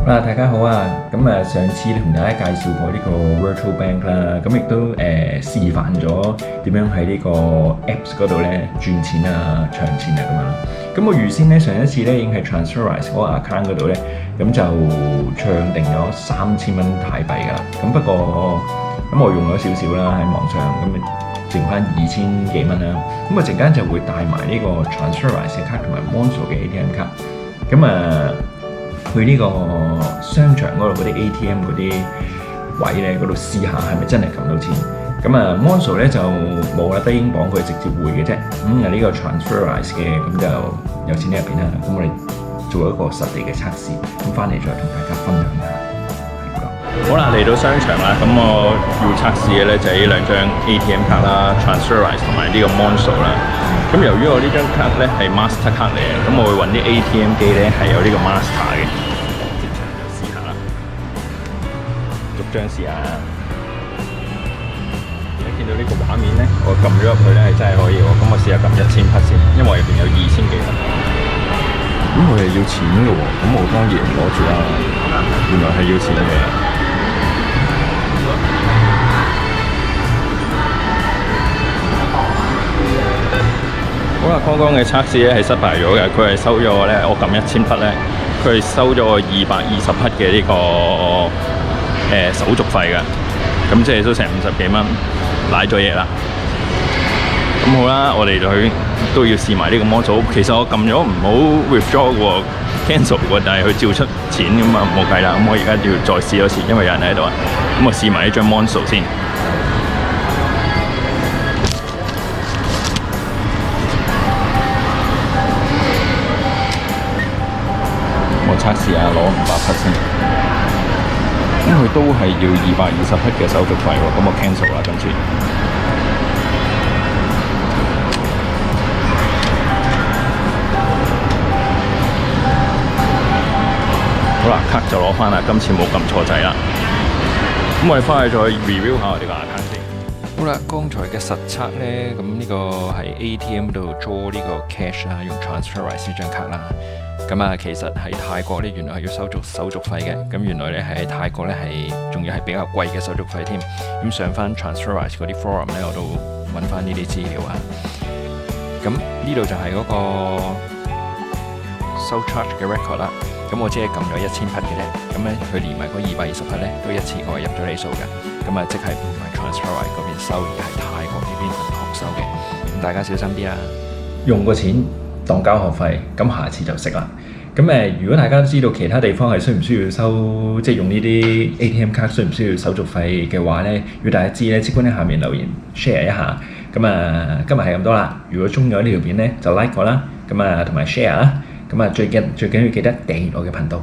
好啦，大家好啊！上次同大家介紹過呢個 Virtual Bank 啦，亦都示範咗點樣喺呢個 Apps 嗰度咧轉錢啊、搶錢啊咁樣。咁我預先咧上一次咧已經係 Transferwise 嗰個 account 嗰度咧，咁就唱定咗3000蚊泰幣㗎啦。不過我用咗少少啦喺網上，剩翻2000幾蚊啦。我陣間就會帶埋呢個 Transferwise 嘅卡同埋 Monzo 嘅 ATM 卡。去呢個商場嗰度嗰啲 ATM 嗰啲位咧，嗰度試下係咪真係撳到錢。Monzo 咧就冇啦，得英鎊佢直接匯嘅啫。呢個 Transferwise 嘅就有錢喺入邊啦。我哋做一個實地嘅測試，翻嚟再同大家分享一下。好啦，嚟到商場啦，我要測試嘅咧就係呢兩張 ATM 卡啦 ，Transferwise 同埋呢個 Monzo 啦。由於我呢張卡咧係 Master 卡嚟嘅，我會揾啲 ATM 機咧係有呢個 Master 嘅。即場就試下啦，逐張試下。而家見到呢個畫面咧，我撳咗入去咧係真係可以喎。我試下撳1000匹先，因為入邊有2000幾匹。我係要錢嘅喎，我當然攞住啦。原來係要錢嘅。好啦，剛剛嘅測試咧係失敗咗嘅，佢係收咗我咧，我撳1000匹咧，佢係收咗我220匹嘅呢個手續費嘅，即係都成50幾蚊，賴咗嘢啦。好啦，我哋都要試埋呢個Monzo。其實我撳咗唔好 withdraw 喎 ，cancel 喎，但係佢照出錢冇計啦。我而家要再試多次，因為有人喺度啊。我試埋呢張Monzo先。我測試下攞500匹先，因為佢都係要220匹嘅手續費喎，我 cancel 啦今次。好啦，卡就攞翻啦，今次冇撳錯掣啦。我哋翻去再 review 下我哋個 account 先。好啦，剛才嘅實測咧，呢個係 ATM 度 draw 呢個 cash 啦，用 Transferwise 呢張卡啦。其實喺泰國咧，原來係要收手續費嘅。原來咧喺泰國咧仲要係比較貴嘅手續費添。上翻 Transferwise 嗰啲 forum 咧，我都揾翻呢啲資料啊。呢度就係嗰個收 charge 嘅 record 啦。我只係撳咗1000匹嘅啫。佢連埋嗰220匹咧，都一次過入咗你數嘅。即係唔係 Transferwise 嗰邊收，而係泰國呢邊銀行收嘅。大家小心啲啦。用個錢當交學費，下次就識啦。如果大家知道其他地方係需唔需要收，即係用呢啲 ATM 卡需唔需要手續費嘅話咧，如果大家知咧，即管喺下面留言 share 一下。今日係咁多啦。如果中意呢條片咧，就 like 我啦。同埋 share 啦。最緊要記得訂閱我嘅頻道。